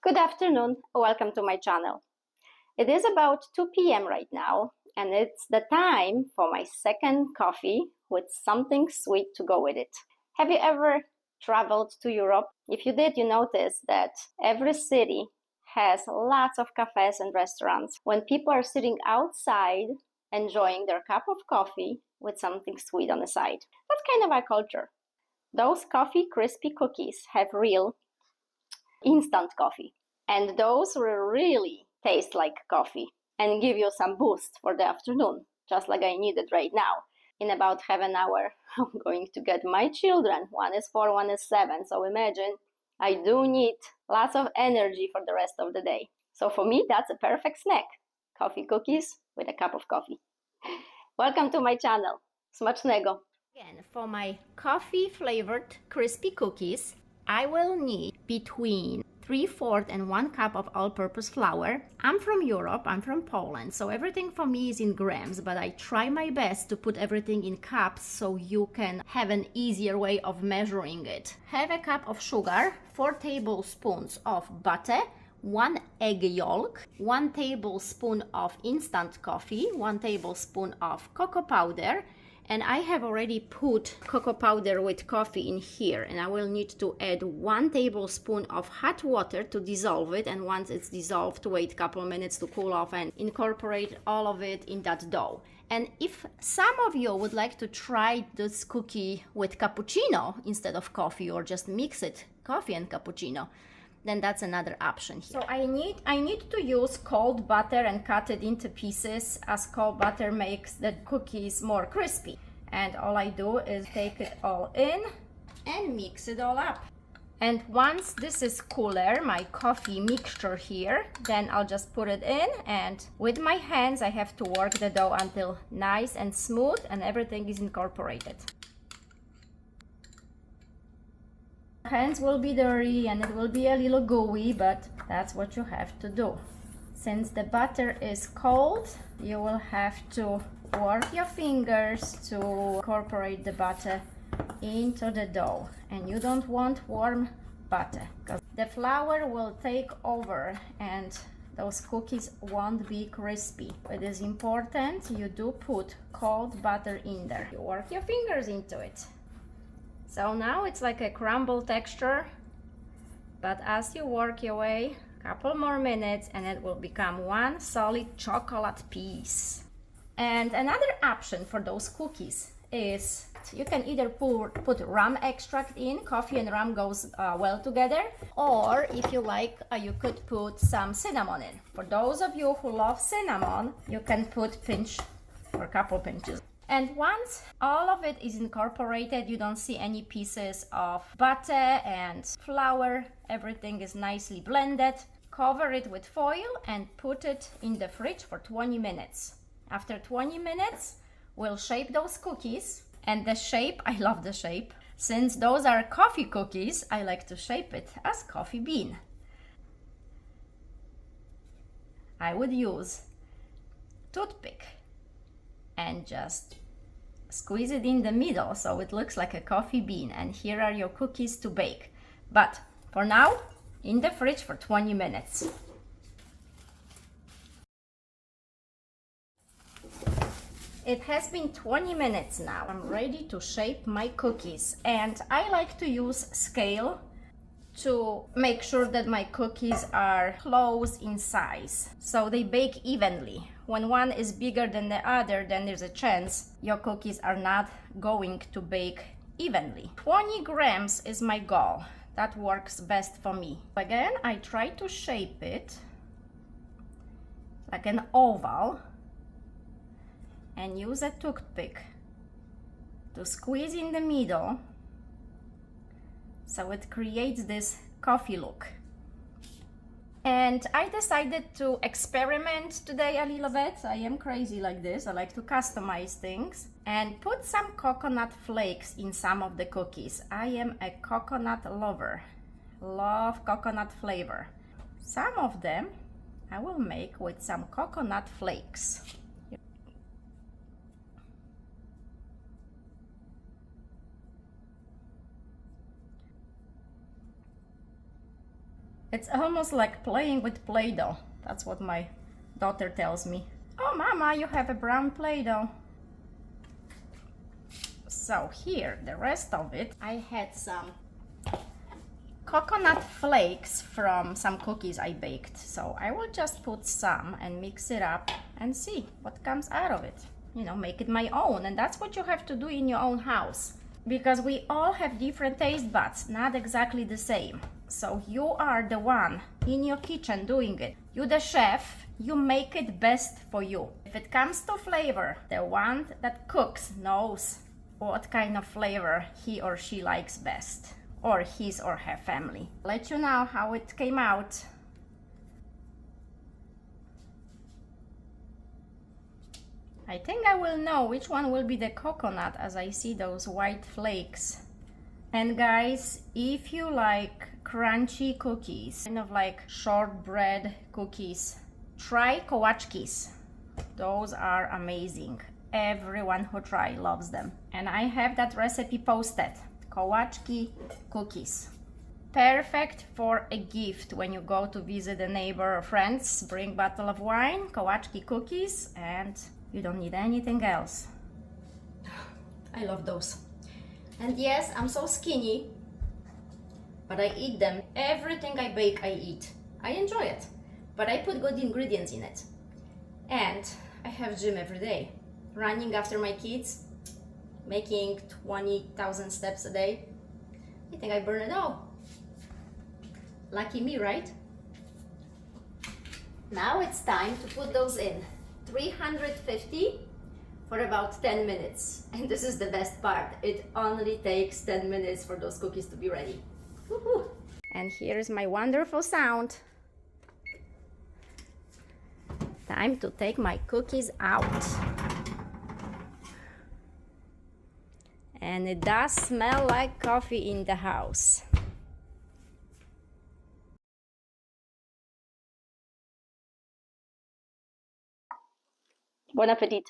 Good afternoon, welcome to my channel. It is about 2 p.m. right now, and it's the time for my second coffee with something sweet to go with it. Have you ever traveled to Europe? If you did, you noticed that every city has lots of cafes and restaurants when people are sitting outside enjoying their cup of coffee with something sweet on the side. That's kind of our culture. Those coffee crispy cookies have real instant coffee. And those will really taste like coffee and give you some boost for the afternoon, just like I need it right now. In about half an hour, I'm going to get my children. One is 4, one is 7. So imagine I do need lots of energy for the rest of the day. So for me, that's a perfect snack. Coffee cookies with a cup of coffee. Welcome to my channel. Smacznego. Again, for my coffee flavored crispy cookies, I will need between 3/4 and 1 cup of all-purpose flour. I'm from Europe, I'm from Poland, so everything for me is in grams, but I try my best to put everything in cups so you can have an easier way of measuring it. Have a cup of sugar, 4 tablespoons of butter, 1 egg yolk, 1 tablespoon of instant coffee, 1 tablespoon of cocoa powder, and I have already put cocoa powder with coffee in here, and I will need to add 1 tablespoon of hot water to dissolve it, and once it's dissolved, wait a couple of minutes to cool off and incorporate all of it in that dough. And if some of you would like to try this cookie with cappuccino instead of coffee, or just mix it, coffee and cappuccino, then that's another option here. So I need to use cold butter and cut it into pieces, as cold butter makes the cookies more crispy. And all I do is take it all in and mix it all up. And once this is cooler, my coffee mixture here, then I'll just put it in, and with my hands I have to work the dough until nice and smooth and everything is incorporated. Hands will be dirty and it will be a little gooey, but that's what you have to do. Since the butter is cold, you will have to work your fingers to incorporate the butter into the dough. And you don't want warm butter because the flour will take over and those cookies won't be crispy. It is important you do put cold butter in there. You work your fingers into it. So now it's like a crumble texture, but as you work your way, a couple more minutes and it will become one solid chocolate piece. And another option for those cookies is you can either put rum extract in. Coffee and rum goes well together, or if you like, you could put some cinnamon in. For those of you who love cinnamon, you can put pinch or a couple pinches. And once all of it is incorporated, you don't see any pieces of butter and flour, everything is nicely blended, cover it with foil and put it in the fridge for 20 minutes. After 20 minutes, we'll shape those cookies, and the shape, I love the shape. Since those are coffee cookies, I like to shape it as coffee bean. I would use toothpick and just squeeze it in the middle so it looks like a coffee bean, and here are your cookies to bake. But for now, in the fridge for 20 minutes. It has been 20 minutes now. I'm ready to shape my cookies, and I like to use scale to make sure that my cookies are close in size so they bake evenly. When one is bigger than the other, then there's a chance your cookies are not going to bake evenly. 20 grams is my goal. That works best for me. Again, I try to shape it like an oval and use a toothpick to squeeze in the middle so it creates this coffee look. And I decided to experiment today a little bit. I am crazy like this. I like to customize things and put some coconut flakes in some of the cookies. I am a coconut lover. Love coconut flavor. Some of them I will make with some coconut flakes. It's almost like playing with Play-Doh. That's what my daughter tells me. Oh, Mama, you have a brown Play-Doh. So here, the rest of it, I had some coconut flakes from some cookies I baked. So I will just put some and mix it up and see what comes out of it. You know, make it my own. And that's what you have to do in your own house. Because we all have different taste buds, not exactly the same. So you are the one in your kitchen doing it. You the chef, you make it best for you. If it comes to flavor, the one that cooks knows what kind of flavor he or she likes best, or his or her family. Let you know how it came out. I think I will know which one will be the coconut as I see those white flakes. And guys, if you like crunchy cookies, kind of like shortbread cookies, try kawachkis. Those are amazing. Everyone who tries loves them. And I have that recipe posted. Kawachki cookies. Perfect for a gift when you go to visit a neighbor or friends. Bring a bottle of wine, kawachki cookies, and you don't need anything else. I love those. And yes, I'm so skinny, but I eat them. Everything I bake, I eat. I enjoy it, but I put good ingredients in it. And I have gym every day. Running after my kids, making 20,000 steps a day. I think I burn it all. Lucky me, right? Now it's time to put those in. 350 for about 10 minutes. And this is the best part. It only takes 10 minutes for those cookies to be ready. Woo-hoo. And here's my wonderful sound. Time to take my cookies out. And it does smell like coffee in the house. Bon appetit.